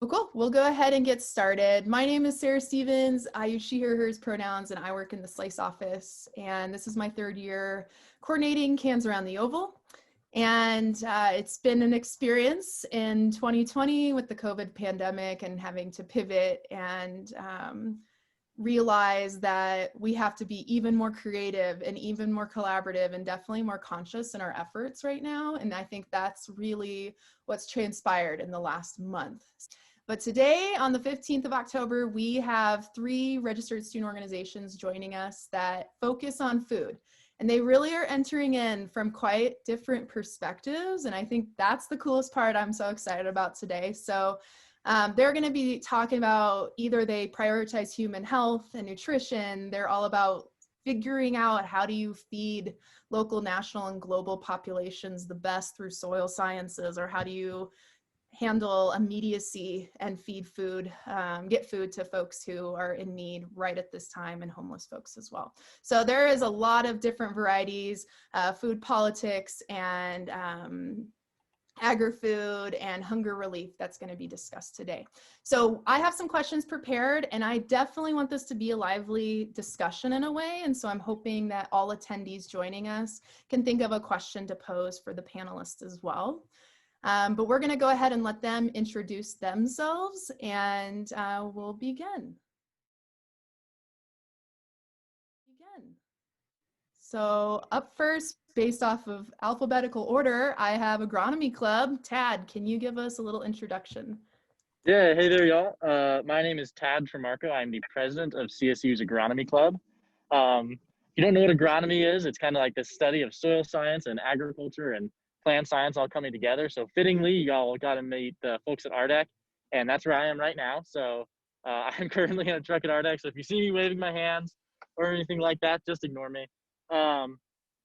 Well, cool. We'll go ahead and get started. My name is Sarah Stevens. I use she, her, hers pronouns, and I work in the Slice office. And this is my third year coordinating Cans Around the Oval. And it's been an experience in 2020 with the COVID pandemic and having to pivot and realize that we have to be even more creative and even more collaborative and definitely more conscious in our efforts right now. And I think that's really what's transpired in the last month. But today, on the 15th of October, we have 3 registered student organizations joining us that focus on food. And they really are entering in from quite different perspectives. And I think that's the coolest part I'm so excited about today. So they're going to be talking about either they prioritize human health and nutrition. They're all about figuring out how do you feed local, national, and global populations the best through soil sciences, or how do you handle immediacy and feed food, get food to folks who are in need right at this time, and homeless folks as well. So there is a lot of different varieties, food politics and agri-food and hunger relief that's going to be discussed today. So I have some questions prepared, and I definitely want this to be a lively discussion in a way. And so I'm hoping that all attendees joining us can think of a question to pose for the panelists as well. But we're going to go ahead and let them introduce themselves, and we'll begin. So up first, based off of alphabetical order, I have Agronomy Club. Tad, can you give us a little introduction? Yeah, hey there, y'all. My name is Tad Tremarco. I'm the president of CSU's Agronomy Club. If you don't know what agronomy is, it's kind of like the study of soil science and agriculture and plant science all coming together. So fittingly, y'all got to meet the folks at RDEC, and that's where I am right now. So I'm currently in a truck at RDEC. So if you see me waving my hands or anything like that, just ignore me.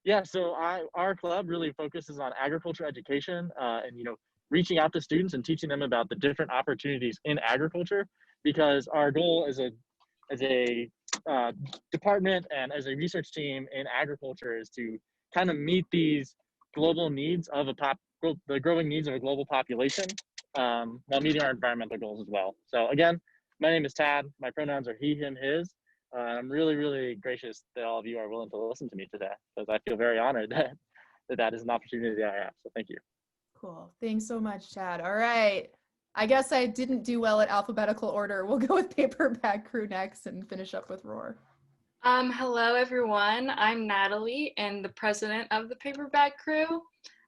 Yeah, so our club really focuses on agriculture education and, reaching out to students and teaching them about the different opportunities in agriculture, because our goal as a department and as a research team in agriculture is to kind of meet these global needs of the growing needs of a global population while meeting our environmental goals as well. So again, my name is Tad. My pronouns are he, him, his. I'm really, really gracious that all of you are willing to listen to me today, because I feel very honored that is an opportunity that I have. So thank you. Cool. Thanks so much, Chad. All right. I guess I didn't do well at alphabetical order. We'll go with Paper Bag Crew next and finish up with Roar. Hello, everyone. I'm Natalie and the president of the Paper Bag Crew.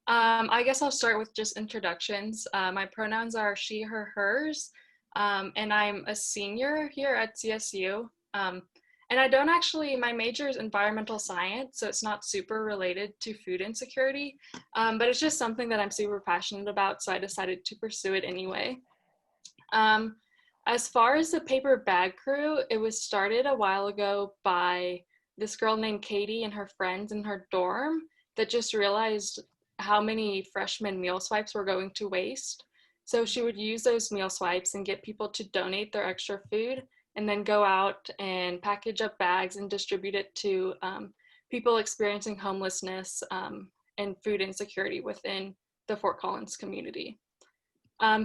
I guess I'll start with just introductions. My pronouns are she, her, hers, and I'm a senior here at CSU. And I don't actually, my major is environmental science, so it's not super related to food insecurity, but it's just something that I'm super passionate about, so I decided to pursue it anyway. As far as the Paper Bag Crew, it was started a while ago by this girl named Katie and her friends in her dorm that just realized how many freshman meal swipes were going to waste. So she would use those meal swipes and get people to donate their extra food, and then go out and package up bags and distribute it to people experiencing homelessness and food insecurity within the Fort Collins community.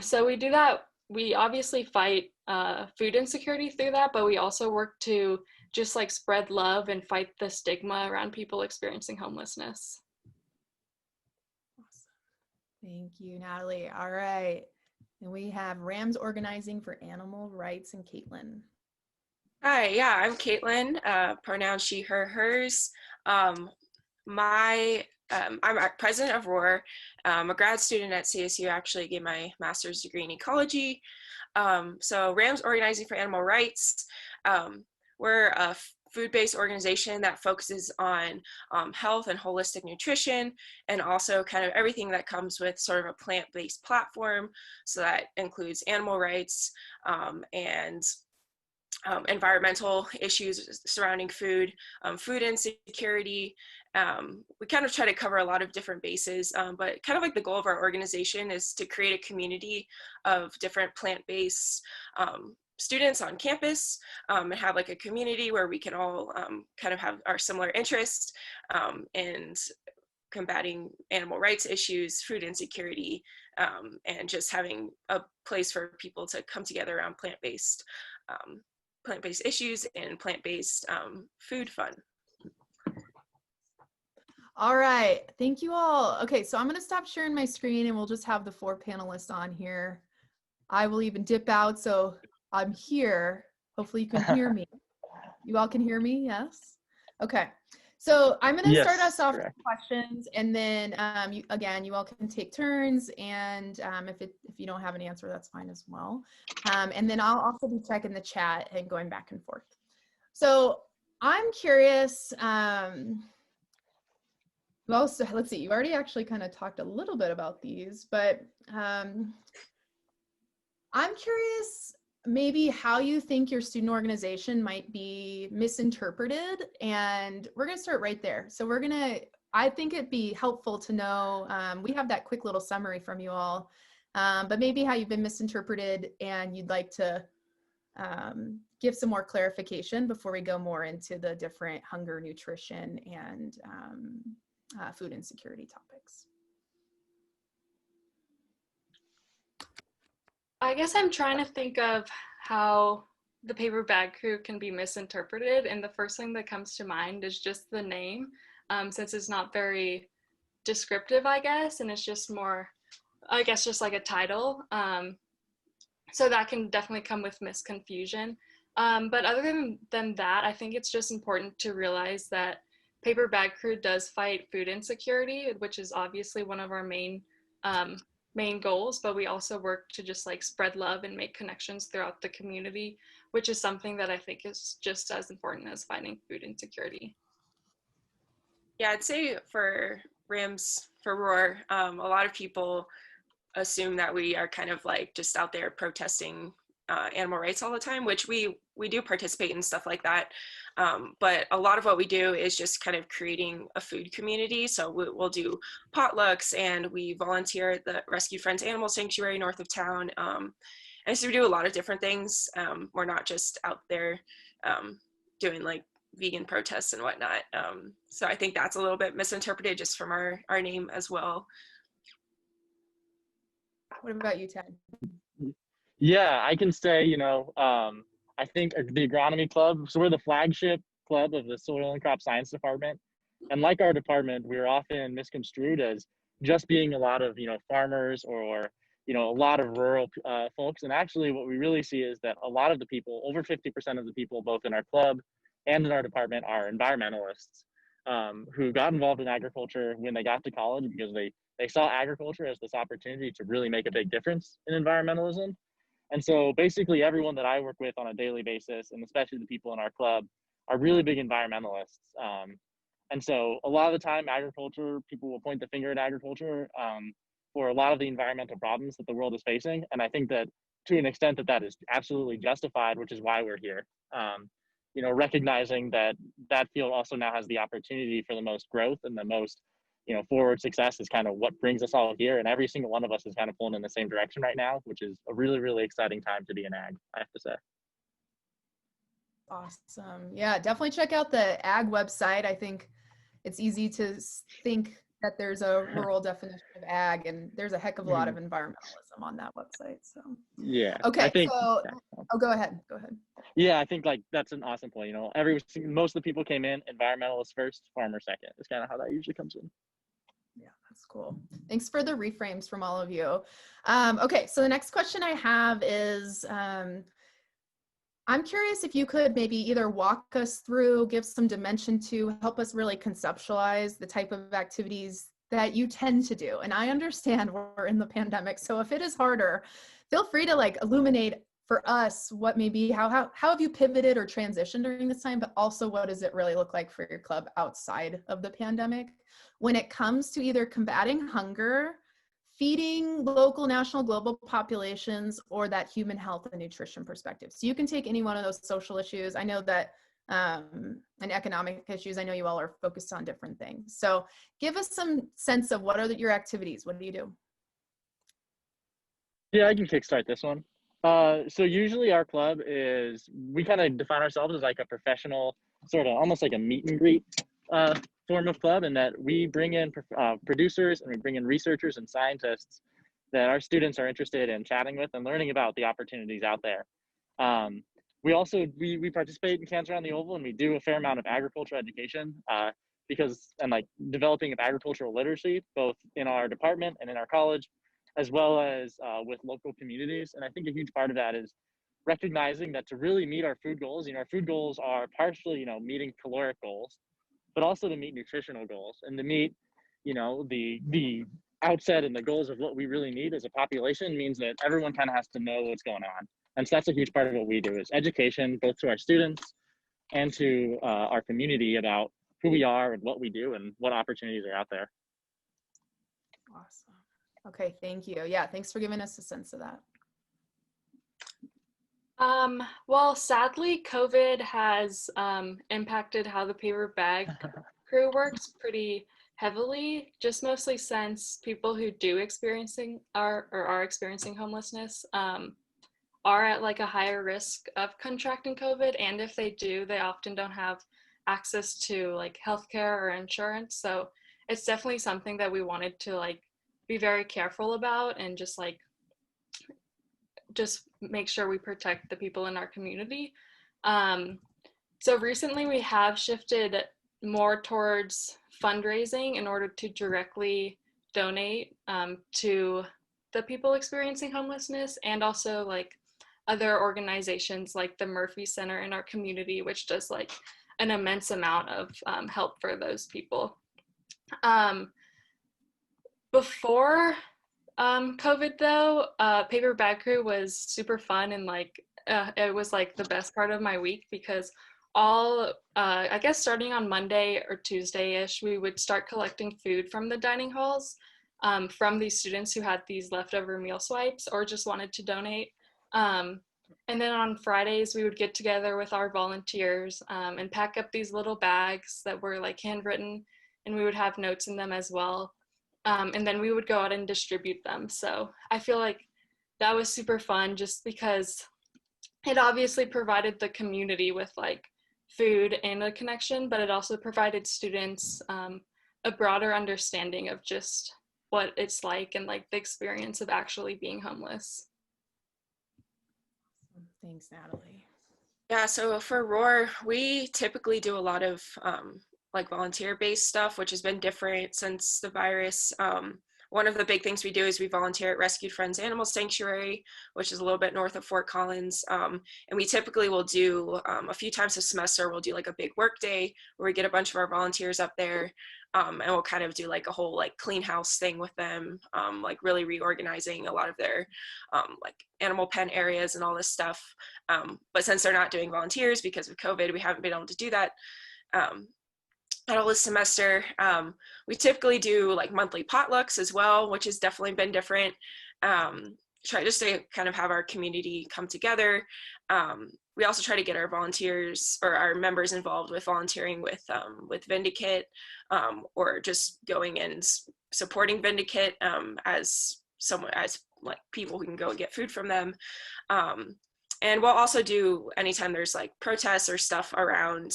So we do that. We obviously fight food insecurity through that, but we also work to just like spread love and fight the stigma around people experiencing homelessness. Awesome. Thank you, Natalie. All right. And we have Rams Organizing for Animal Rights and Caitlin. Hi, yeah, I'm Caitlin, pronouns she, her, hers. I'm president of ROAR. I'm a grad student at CSU, actually get my master's degree in ecology. So Rams Organizing for Animal Rights, we're a food-based organization that focuses on health and holistic nutrition, and also kind of everything that comes with sort of a plant-based platform. So that includes animal rights and environmental issues surrounding food, food insecurity. We kind of try to cover a lot of different bases, but kind of like the goal of our organization is to create a community of different plant-based students on campus and have like a community where we can all kind of have our similar interests and combating animal rights issues, food insecurity, and just having a place for people to come together around plant-based issues and plant-based food fun. All right, thank you all. Okay, so I'm gonna stop sharing my screen and we'll just have the 4 panelists on here. I will even dip out, so I'm here. Hopefully you can hear me. You all can hear me, yes? Okay, so I'm gonna start us off with questions, and then you all can take turns, and if you don't have an answer, that's fine as well. And then I'll also be checking the chat and going back and forth. So I'm curious, well, so let's see, you already actually kind of talked a little bit about these, but I'm curious maybe how you think your student organization might be misinterpreted, and we're going to start right there. So I think it'd be helpful to know, we have that quick little summary from you all, but maybe how you've been misinterpreted and you'd like to give some more clarification before we go more into the different hunger, nutrition, and food insecurity topics. I guess I'm trying to think of how the paper bag crew can be misinterpreted, and the first thing that comes to mind is just the name, since it's not very descriptive, I guess, and it's just more, I guess, just like a title. So that can definitely come with misconfusion. But other than that, I think it's just important to realize that Paper Bag Crew does fight food insecurity, which is obviously one of our main goals, but we also work to just like spread love and make connections throughout the community, which is something that I think is just as important as fighting food insecurity. Yeah, I'd say for ROAR, a lot of people assume that we are kind of like just out there protesting animal rights all the time, which we do participate in stuff like that. But a lot of what we do is just kind of creating a food community. So we'll do potlucks, and we volunteer at the Rescued Friends Animal Sanctuary north of town. And so we do a lot of different things. We're not just out there doing like vegan protests and whatnot. So I think that's a little bit misinterpreted just from our name as well. What about you, Ted? Yeah, I can say, I think the agronomy club, so we're the flagship club of the soil and crop science department. And like our department, we're often misconstrued as just being a lot of, farmers or, a lot of rural folks. And actually what we really see is that a lot of the people, over 50% of the people, both in our club and in our department, are environmentalists who got involved in agriculture when they got to college because they saw agriculture as this opportunity to really make a big difference in environmentalism. And so basically everyone that I work with on a daily basis, and especially the people in our club, are really big environmentalists. And so a lot of the time people will point the finger at agriculture for a lot of the environmental problems that the world is facing. And I think that to an extent that is absolutely justified, which is why we're here. Recognizing that field also now has the opportunity for the most growth and the most forward success is kind of what brings us all here. And every single one of us is kind of pulling in the same direction right now, which is a really, really exciting time to be in ag, I have to say. Awesome. Yeah, definitely check out the ag website. I think it's easy to think that there's a rural definition of ag, and there's a heck of a lot of environmentalism on that website. So yeah. Okay, go ahead. Yeah, I think like that's an awesome point. Most of the people came in environmentalists first, farmer second. It's kind of how that usually comes in. Yeah, that's cool. Thanks for the reframes from all of you. Okay, so the next question I have is, I'm curious if you could maybe either walk us through, give some dimension to, help us really conceptualize the type of activities that you tend to do. And I understand we're in the pandemic, so if it is harder, feel free to like illuminate for us what maybe, how have you pivoted or transitioned during this time, but also what does it really look like for your club outside of the pandemic when it comes to either combating hunger, feeding local, national, global populations, or that human health and nutrition perspective. So you can take any one of those social issues. I know that and economic issues, I know you all are focused on different things. So give us some sense of what are your activities? What do you do? Yeah, I can kickstart this one. So usually our club we kind of define ourselves as like a professional, sort of almost like a meet and greet form of club in that we bring in producers and we bring in researchers and scientists that our students are interested in chatting with and learning about the opportunities out there. We also, we participate in Cans Around the Oval, and we do a fair amount of agricultural education and like developing of agricultural literacy, both in our department and in our college, as well as with local communities. And I think a huge part of that is recognizing that to really meet our food goals, our food goals are partially, meeting caloric goals, but also to meet nutritional goals and to meet, the outset and the goals of what we really need as a population means that everyone kind of has to know what's going on. And so that's a huge part of what we do is education, both to our students and to our community about who we are and what we do and what opportunities are out there. Awesome. Okay, thank you. Yeah, thanks for giving us a sense of that. Well, sadly, COVID has impacted how the paper bag crew works pretty heavily, just mostly since people who are experiencing homelessness are at like a higher risk of contracting COVID, and if they do, they often don't have access to like healthcare or insurance. So it's definitely something that we wanted to like be very careful about and just make sure we protect the people in our community. So recently we have shifted more towards fundraising in order to directly donate to the people experiencing homelessness, and also like other organizations like the Murphy Center in our community, which does like an immense amount of help for those people. Before COVID though, Paper Bag Crew was super fun, and like it was like the best part of my week because I guess starting on Monday or Tuesday-ish, we would start collecting food from the dining halls from these students who had these leftover meal swipes or just wanted to donate. And then on Fridays, we would get together with our volunteers and pack up these little bags that were like handwritten, and we would have notes in them as well. And then we would go out and distribute them. So I feel like that was super fun just because it obviously provided the community with like food and a connection, but it also provided students a broader understanding of just what it's like and like the experience of actually being homeless. Thanks, Natalie. Yeah, so for ROAR, we typically do a lot of like volunteer-based stuff, which has been different since the virus. One of the big things we do is we volunteer at Rescued Friends Animal Sanctuary, which is a little bit north of Fort Collins. And we typically will do a few times a semester, we'll do like a big work day where we get a bunch of our volunteers up there, and we'll kind of do like a whole like clean house thing with them, like really reorganizing a lot of their like animal pen areas and all this stuff. But since they're not doing volunteers because of COVID, we haven't been able to do that at all this semester. We typically do like monthly potlucks as well, which has definitely been different. Try just to kind of have our community come together. We also try to get our volunteers or our members involved with volunteering with Vindicate, or just going and supporting Vindicate as like people who can go and get food from them. And we'll also do anytime there's like protests or stuff around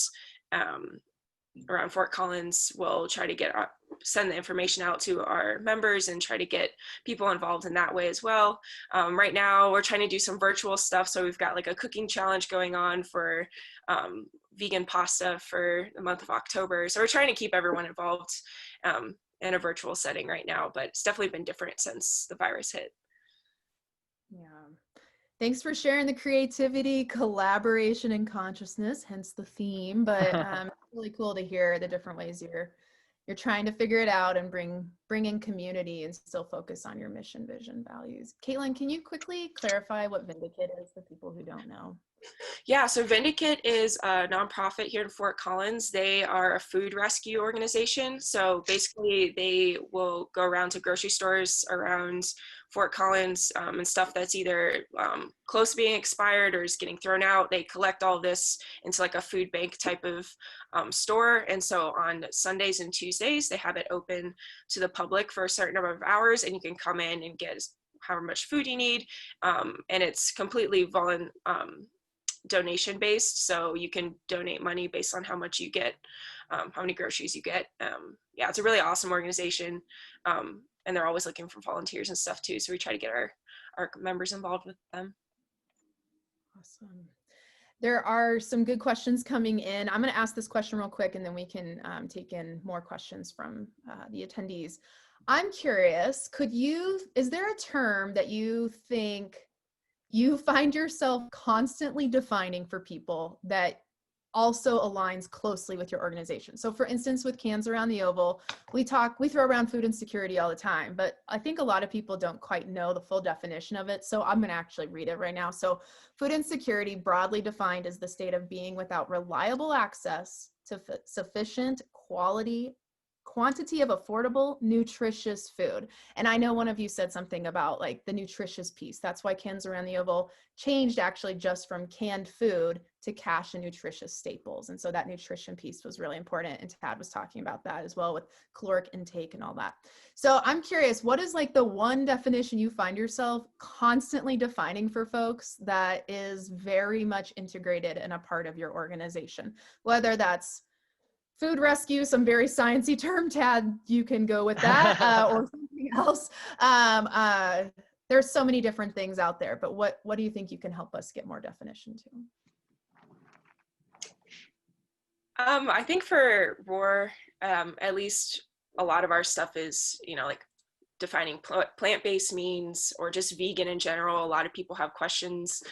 Fort Collins, we'll try to send the information out to our members and try to get people involved in that way as well. Right now we're trying to do some virtual stuff, so we've got like a cooking challenge going on for vegan pasta for the month of October, so we're trying to keep everyone involved in a virtual setting right now, but it's definitely been different since the virus hit. Yeah. Thanks for sharing the creativity, collaboration, and consciousness, hence the theme. But it's really cool to hear the different ways you're trying to figure it out and bring in community and still focus on your mission, vision, values. Caitlin, can you quickly clarify what Vindicate is for people who don't know? Yeah, so Vindicate is a nonprofit here in Fort Collins. They are a food rescue organization. So basically they will go around to grocery stores around Fort Collins and stuff that's either close to being expired or is getting thrown out. They collect all this into like a food bank type of store. And so on Sundays and Tuesdays, they have it open to the public for a certain number of hours, and you can come in and get however much food you need. And it's completely donation based, so you can donate money based on how much you get, how many groceries you get. Yeah, it's a really awesome organization, and they're always looking for volunteers and stuff too, so we try to get our members involved with them. Awesome. There are some good questions coming in. I'm going to ask this question real quick, and then we can take in more questions from the attendees. I'm curious, is there a term that you think you find yourself constantly defining for people that also aligns closely with your organization? So for instance, with Cans Around the Oval, we throw around food insecurity all the time, but I think a lot of people don't quite know the full definition of it. So I'm going to actually read it right now. So food insecurity, broadly defined, is the state of being without reliable access to sufficient quantity of affordable, nutritious food. And I know one of you said something about like the nutritious piece. That's why Cans Around the Oval changed actually just from canned food to cash and nutritious staples. And so that nutrition piece was really important. And Tad was talking about that as well with caloric intake and all that. So I'm curious, what is like the one definition you find yourself constantly defining for folks that is very much integrated and a part of your organization? Whether that's food rescue, some very sciencey term, Tad, you can go with that, or something else. There's so many different things out there, but what do you think you can help us get more definition to? I think for ROAR, at least a lot of our stuff is, like defining plant-based means, or just vegan in general. A lot of people have questions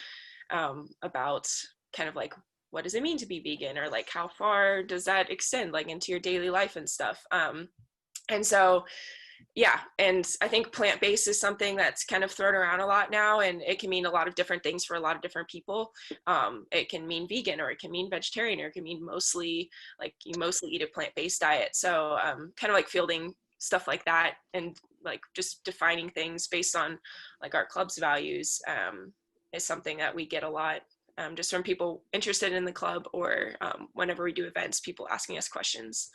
about kind of like, what does it mean to be vegan, or like how far does that extend like into your daily life and stuff. And so, yeah, and I think plant-based is something that's kind of thrown around a lot now, and it can mean a lot of different things for a lot of different people. It can mean vegan, or it can mean vegetarian, or it can mean mostly like you mostly eat a plant-based diet. So kind of like fielding stuff like that, and like just defining things based on like our club's values is something that we get a lot. Just from people interested in the club, or whenever we do events, people asking us questions.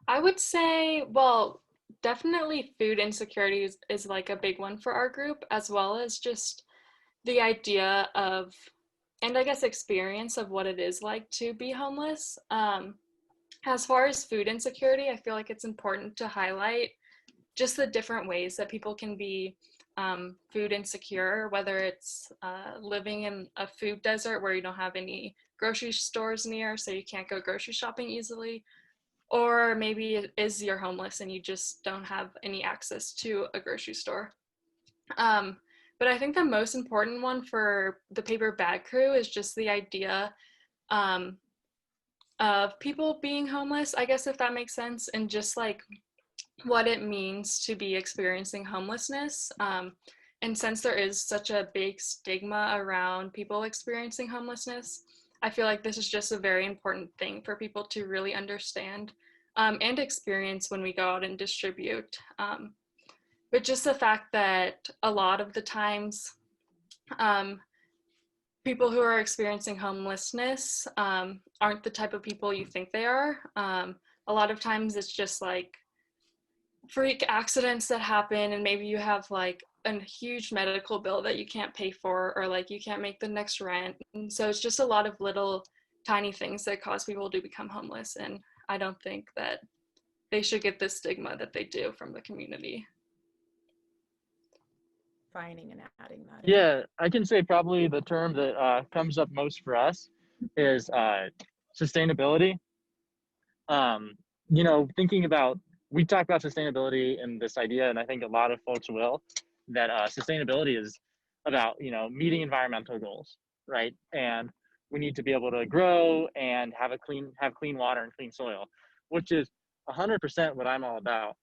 I would say, well, definitely food insecurity is like a big one for our group, as well as just the idea of, and I guess experience of what it is like to be homeless. As far as food insecurity, I feel like it's important to highlight just the different ways that people can be food insecure, whether it's living in a food desert where you don't have any grocery stores near, so you can't go grocery shopping easily, or maybe you're homeless and you just don't have any access to a grocery store. But I think the most important one for the paper bag crew is just the idea of people being homeless, I guess, if that makes sense, and just like what it means to be experiencing homelessness. And since there is such a big stigma around people experiencing homelessness, I feel like this is just a very important thing for people to really understand and experience when we go out and distribute. But just the fact that a lot of the times, people who are experiencing homelessness aren't the type of people you think they are. A lot of times it's just like freak accidents that happen, and maybe you have like a huge medical bill that you can't pay for, or like you can't make the next rent. And so it's just a lot of little tiny things that cause people to become homeless. And I don't think that they should get the stigma that they do from the community. Defining and adding that. Yeah, I can say probably the term that comes up most for us is sustainability. Thinking about, we talk about sustainability and this idea, and I think a lot of folks will, that sustainability is about, meeting environmental goals, right? And we need to be able to grow and have clean water and clean soil, which is 100% what I'm all about.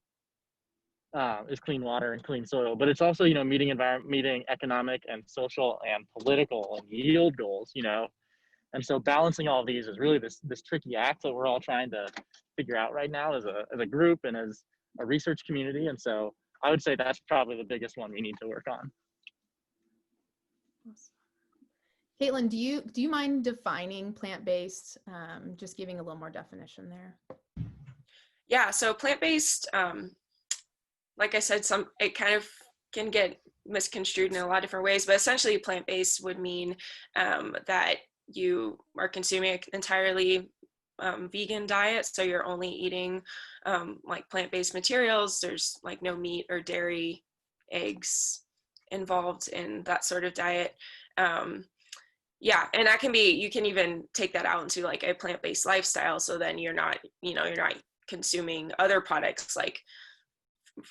Is clean water and clean soil, but it's also, meeting economic and social and political and yield goals, and so balancing all of these is really this tricky act that we're all trying to figure out right now as a group and as a research community. And so I would say that's probably the biggest one we need to work on. Caitlin, do you mind defining plant-based, just giving a little more definition there? Yeah, so plant-based, like I said, it kind of can get misconstrued in a lot of different ways, but essentially plant-based would mean that you are consuming an entirely vegan diet, so you're only eating like plant-based materials. There's like no meat or dairy, eggs involved in that sort of diet. Yeah, and that can be, you can even take that out into like a plant-based lifestyle, so then you're not, you're not consuming other products like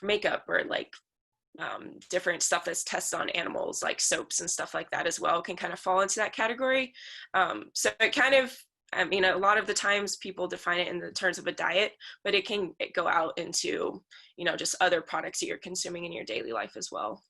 makeup or like different stuff that's tested on animals, like soaps and stuff like that as well, can kind of fall into that category. So it kind of, I mean, a lot of the times people define it in the terms of a diet, but it can go out into, just other products that you're consuming in your daily life as well.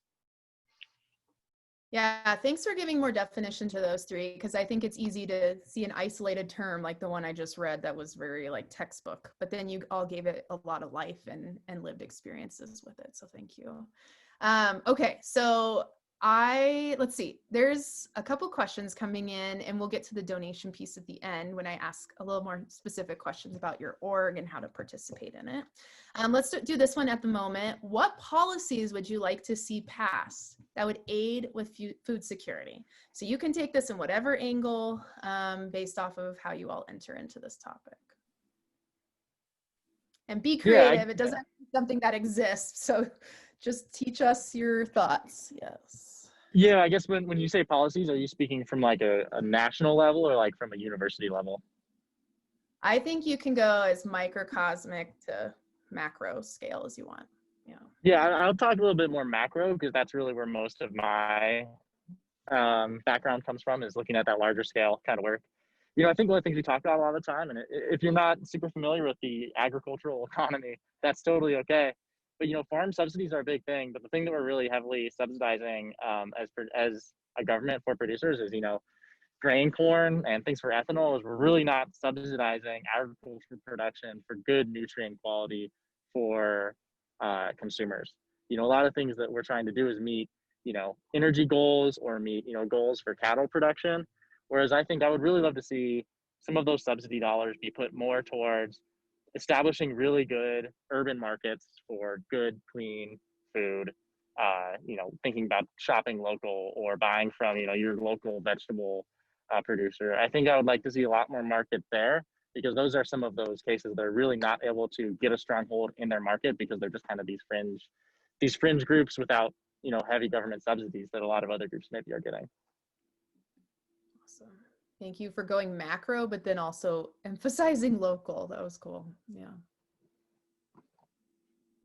Yeah, thanks for giving more definition to those three, because I think it's easy to see an isolated term like the one I just read that was very like textbook, but then you all gave it a lot of life and lived experiences with it. So thank you. Okay, so let's see, there's a couple questions coming in, and we'll get to the donation piece at the end when I ask a little more specific questions about your org and how to participate in it. Let's do this one at the moment. What policies would you like to see passed that would aid with food security? So you can take this in whatever angle based off of how you all enter into this topic. And be creative. It doesn't have to be something that exists. So just teach us your thoughts. Yes. Yeah, I guess when you say policies, are you speaking from like a national level or like from a university level? I think you can go as microcosmic to macro scale as you want. Yeah. Yeah, I'll talk a little bit more macro, because that's really where most of my background comes from, is looking at that larger scale kind of work. I think one of the things we talk about all the time, and if you're not super familiar with the agricultural economy, that's totally okay. But farm subsidies are a big thing. But the thing that we're really heavily subsidizing as a government for producers is grain corn and things for ethanol, is we're really not subsidizing agricultural production for good nutrient quality for consumers. A lot of things that we're trying to do is meet energy goals or meet goals for cattle production. Whereas I think I would really love to see some of those subsidy dollars be put more towards establishing really good urban markets for good, clean food. Thinking about shopping local or buying from your local vegetable producer. I think I would like to see a lot more market there, because those are some of those cases that are really not able to get a stronghold in their market, because they're just kind of these fringe groups without heavy government subsidies that a lot of other groups maybe are getting. Awesome. Thank you for going macro, but then also emphasizing local. That was cool. Yeah.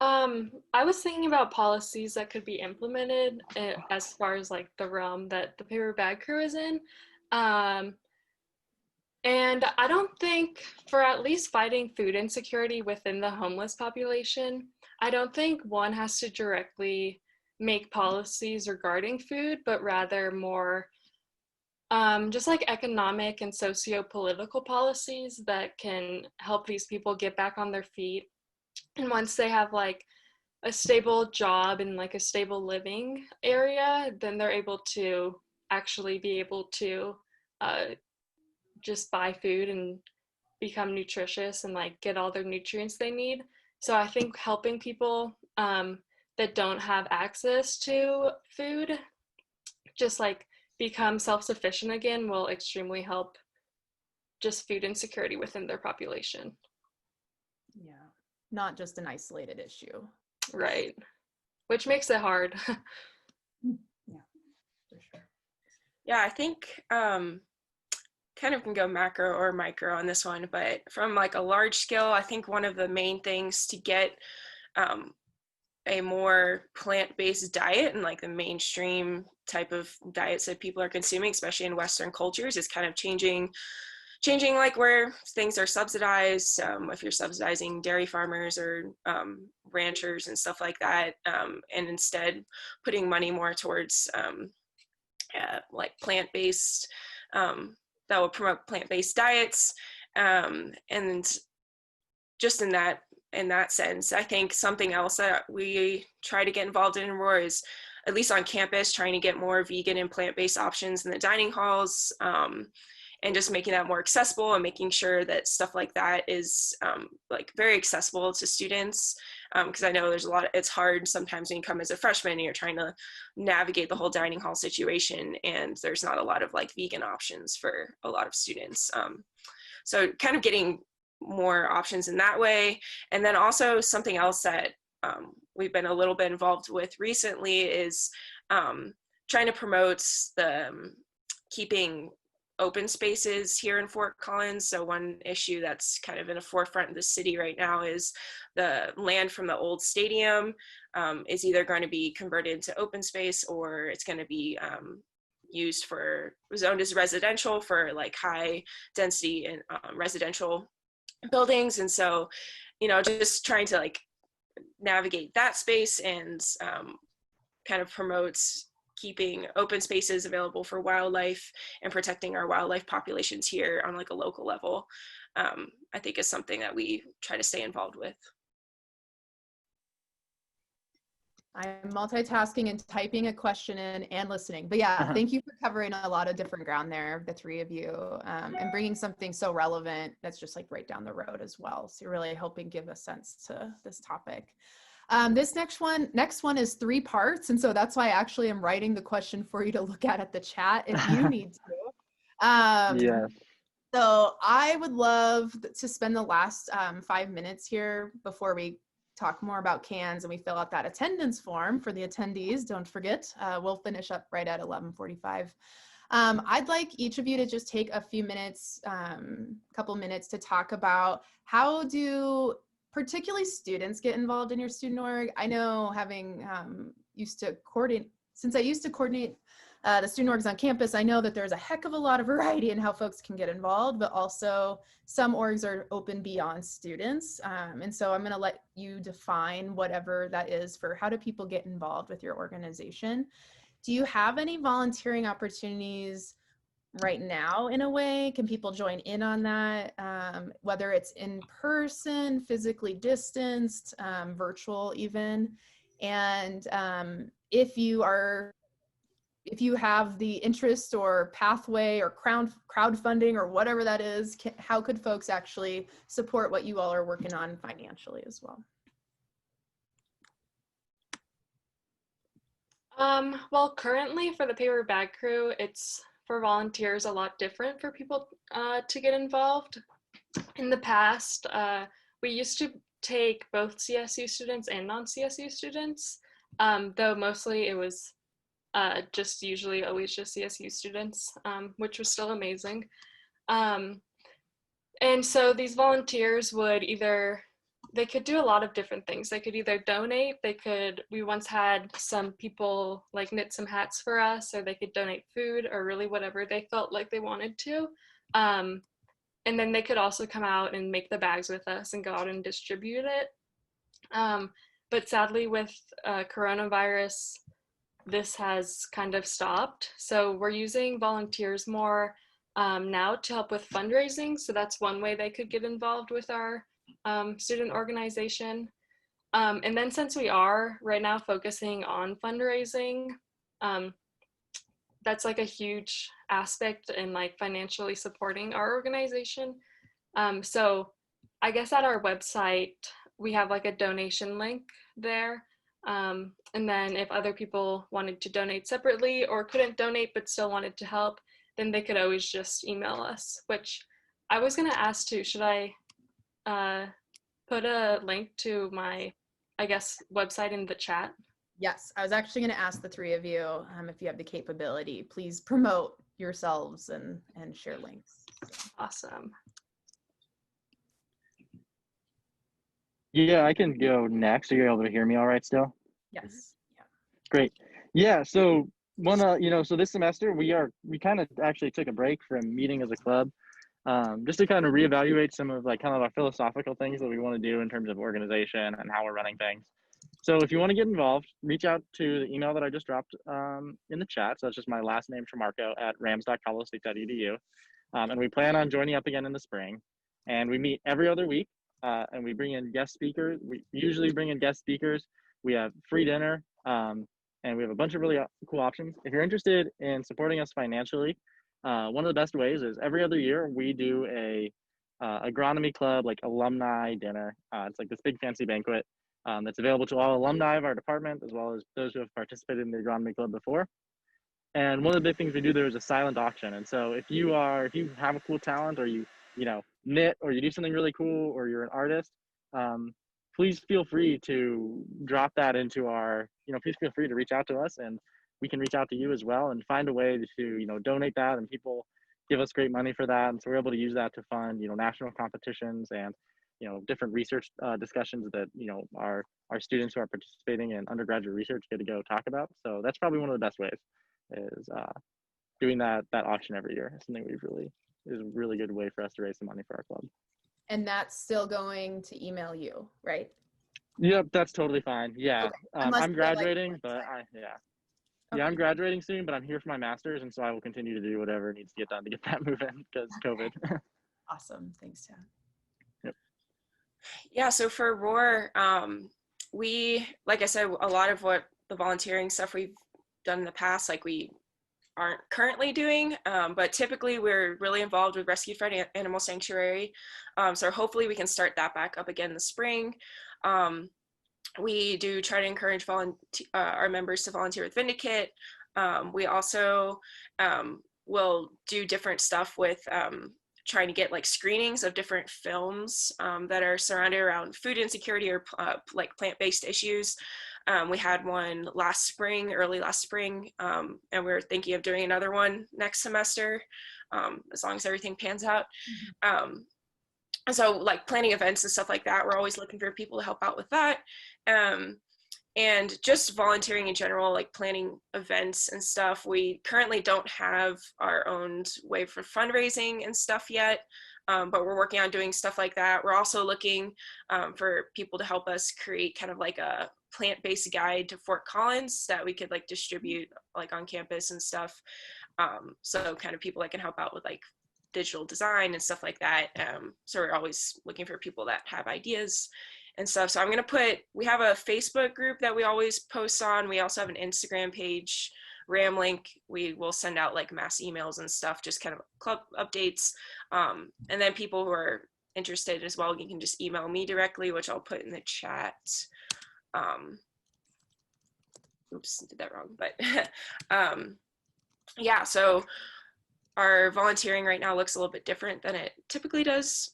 I was thinking about policies that could be implemented as far as like the realm that the paper bag crew is in. And I don't think, for at least fighting food insecurity within the homeless population, I don't think one has to directly make policies regarding food, but rather more just like economic and socio-political policies that can help these people get back on their feet. And once they have like a stable job and like a stable living area, then they're able to actually be able to just buy food and become nutritious and like get all their nutrients they need. So I think helping people that don't have access to food just like become self-sufficient again will extremely help just food insecurity within their population. Yeah, not just an isolated issue. Right, which makes it hard. Yeah, for sure. Yeah, I think kind of can go macro or micro on this one, but from like a large scale, I think one of the main things to get a more plant-based diet and like the mainstream type of diets that people are consuming, especially in Western cultures, is kind of changing like where things are subsidized. If you're subsidizing dairy farmers or ranchers and stuff like that, and instead putting money more towards like plant-based, that will promote plant-based diets, and just in that sense, I think something else that we try to get involved in more is, at least on campus, trying to get more vegan and plant-based options in the dining halls, and just making that more accessible and making sure that stuff like that is like very accessible to students. because I know there's a lot of, it's hard sometimes when you come as a freshman and you're trying to navigate the whole dining hall situation, and there's not a lot of like vegan options for a lot of students. So kind of getting more options in that way. And then also something else that we've been a little bit involved with recently is trying to promote the keeping open spaces here in Fort Collins. So one issue that's kind of in the forefront of the city right now is the land from the old stadium is either going to be converted into open space, or it's going to be used for, zoned as residential for like high density and residential buildings. And so, you know, just trying to like navigate that space and kind of promotes keeping open spaces available for wildlife and protecting our wildlife populations here on like a local level, I think is something that we try to stay involved with. I'm multitasking and typing a question in and listening. But yeah, thank you for covering a lot of different ground there, the three of you, and bringing something so relevant that's just like right down the road as well. So you're really helping give a sense to this topic. This next one is 3 parts. And so that's why I actually am writing the question for you to look at the chat if you need to. Yes. So I would love to spend the last 5 minutes here before we talk more about cans and we fill out that attendance form for the attendees. Don't forget, we'll finish up right at 11:45. I'd like each of you to just take a few minutes, couple minutes to talk about how do particularly students get involved in your student org. I know having used to coordinate, since I used to coordinate the student orgs on campus, I know that there's a heck of a lot of variety in how folks can get involved, but also some orgs are open beyond students. And so I'm gonna let you define whatever that is for how do people get involved with your organization. Do you have any volunteering opportunities right now in a way? Can people join in on that? Whether it's in person, physically distanced, virtual even. And if you have the interest or pathway or crowdfunding or whatever that is, how could folks actually support what you all are working on financially as well? Well, currently for the paper bag crew, it's for volunteers a lot different for people to get involved. In the past, we used to take both CSU students and non-CSU students, though mostly it was just usually always just CSU students, which was still amazing. And so these volunteers would either, they could do a lot of different things. They could either donate, we once had some people like knit some hats for us, or they could donate food or really whatever they felt like they wanted to. And then they could also come out and make the bags with us and go out and distribute it. But sadly with coronavirus, this has kind of stopped. So we're using volunteers more now to help with fundraising. So that's one way they could get involved with our student organization. And then since we are right now focusing on fundraising, that's like a huge aspect in like financially supporting our organization. So I guess at our website, we have like a donation link there. And then if other people wanted to donate separately or couldn't donate but still wanted to help, then they could always just email us, which I was gonna ask too, should I put a link to my, I guess, website in the chat? Yes, I was actually going to ask the three of you if you have the capability, please promote yourselves and share links. Awesome. Yeah, I can go next. Are you able to hear me all right still? Yes. Yeah. Great. Yeah, so so this semester we kind of actually took a break from meeting as a club, just to kind of reevaluate some of like kind of our philosophical things that we want to do in terms of organization and how we're running things. So if you want to get involved, reach out to the email that I just dropped in the chat. So that's just my last name, Tremarco, at rams.colosstate.edu. And we plan on joining up again in the spring. And we meet every other week, and we bring in guest speakers. We usually bring in guest speakers. We have free dinner, and we have a bunch of really cool options. If you're interested in supporting us financially, one of the best ways is every other year we do a agronomy club like alumni dinner. It's like this big fancy banquet. that's available to all alumni of our department, as well as those who have participated in the agronomy club before. And one of the big things we do there is a silent auction. And so if you have a cool talent, or you knit, or you do something really cool, or you're an artist, please feel free to drop that into our, please feel free to reach out to us, and we can reach out to you as well and find a way to, donate that. And people give us great money for that. And so we're able to use that to fund, national competitions and, different research discussions that, our students who are participating in undergraduate research get to go talk about. So that's probably one of the best ways, is doing that auction every year. It's something is a really good way for us to raise some money for our club. And that's still going to email you, right? Yep, that's totally fine. Yeah. Okay. I'm graduating, but Okay. I'm graduating soon, but I'm here for my master's, and so I will continue to do whatever needs to get done to get that moving because COVID. Awesome. Thanks, Tad. Yep. Yeah, so for ROAR, we, like I said, a lot of what the volunteering stuff we've done in the past, like we aren't currently doing, but typically we're really involved with Rescue Friend Animal Sanctuary. So hopefully we can start that back up again in the spring. We do try to encourage our members to volunteer with Vindicate. We also will do different stuff with trying to get like screenings of different films that are surrounded around food insecurity or like plant-based issues. We had one early last spring, and we're thinking of doing another one next semester, as long as everything pans out. So like planning events and stuff like that, we're always looking for people to help out with that. And just volunteering in general, like planning events and stuff. We currently don't have our own way for fundraising and stuff yet, but we're working on doing stuff like that. We're also looking for people to help us create kind of like a plant-based guide to Fort Collins that we could like distribute like on campus and stuff. So kind of people that can help out with like digital design and stuff like that. So we're always looking for people that have ideas and stuff. So we have a Facebook group that we always post on. We also have an Instagram page, Ramlink. We will send out like mass emails and stuff, just kind of club updates. And then people who are interested as well, you can just email me directly, which I'll put in the chat. Oops, did that wrong, but yeah, so our volunteering right now looks a little bit different than it typically does,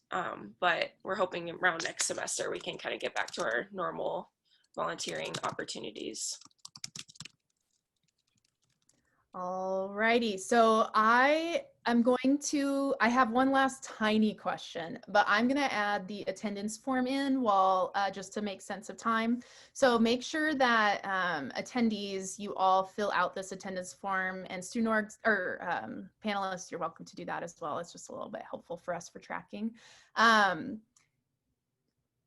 but we're hoping around next semester we can kind of get back to our normal volunteering opportunities. Alrighty, so I have one last tiny question, but I'm gonna add the attendance form in while just to make sense of time. So make sure that attendees, you all fill out this attendance form, and student orgs or panelists, you're welcome to do that as well. It's just a little bit helpful for us for tracking.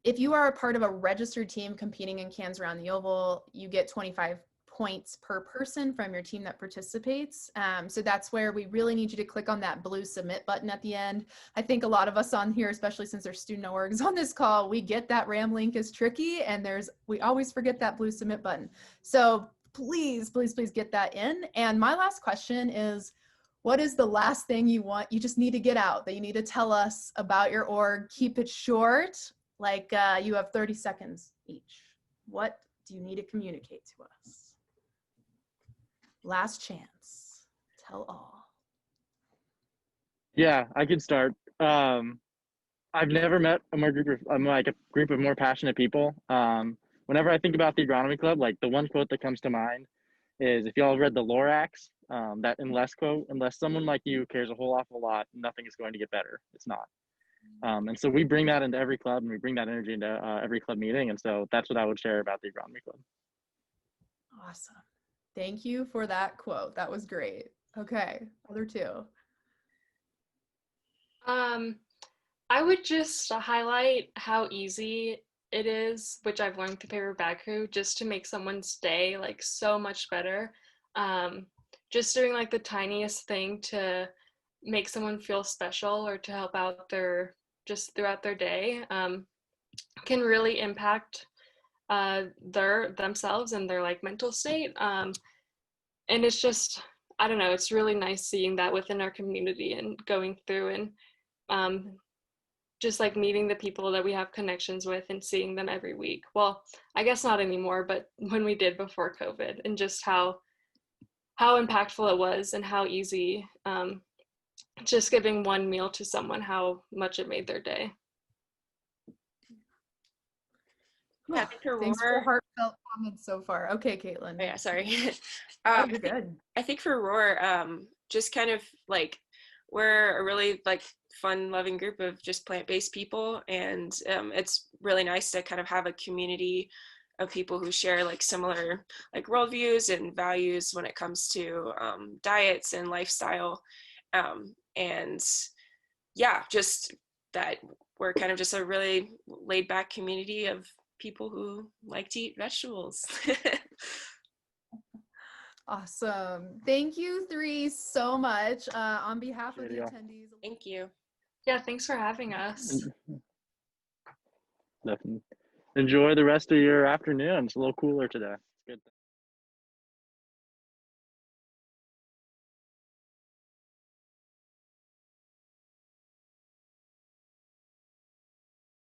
If you are a part of a registered team competing in cans around the oval, you get 25 points per person from your team that participates. So that's where we really need you to click on that blue submit button at the end. I think a lot of us on here, especially since there's student orgs on this call, we get that Ramlink is tricky, and we always forget that blue submit button. So please, please, please get that in. And my last question is, what is the last thing you just need to get out, that you need to tell us about your org? Keep it short, like you have 30 seconds each. What do you need to communicate to us? Last chance. Tell all. Yeah, I could start. I've never met a group of more passionate people. Whenever I think about the agronomy club, like the one quote that comes to mind is, if y'all read the Lorax, that unless quote, unless someone like you cares a whole awful lot, nothing is going to get better. It's not. And so we bring that into every club, and we bring that energy into every club meeting. And so that's what I would share about the agronomy club. Awesome. Thank you for that quote. That was great. Okay, other two. I would just highlight how easy it is, which I've learned through Paper Bag Crew, just to make someone's day like so much better. Just doing like the tiniest thing to make someone feel special or to help out just throughout their day can really impact themselves and their like mental state. And it's just, I don't know, it's really nice seeing that within our community and going through and just like meeting the people that we have connections with and seeing them every week. Well, I guess not anymore, but when we did before COVID, and just how impactful it was and how easy, just giving one meal to someone, how much it made their day. Yeah, I think for Thanks for Roar, heartfelt comments so far. Okay, Caitlin. oh yeah, sorry. Oh, I you're think, good. I think for Roar, just kind of like we're a really like fun loving group of just plant-based people, and it's really nice to kind of have a community of people who share like similar like worldviews and values when it comes to diets and lifestyle, and yeah, just that we're kind of just a really laid back community of people who like to eat vegetables. Awesome. Thank you three so much. On behalf of the Yeah. attendees. Thank you. Yeah, thanks for having us. Definitely. Enjoy the rest of your afternoon. It's a little cooler today.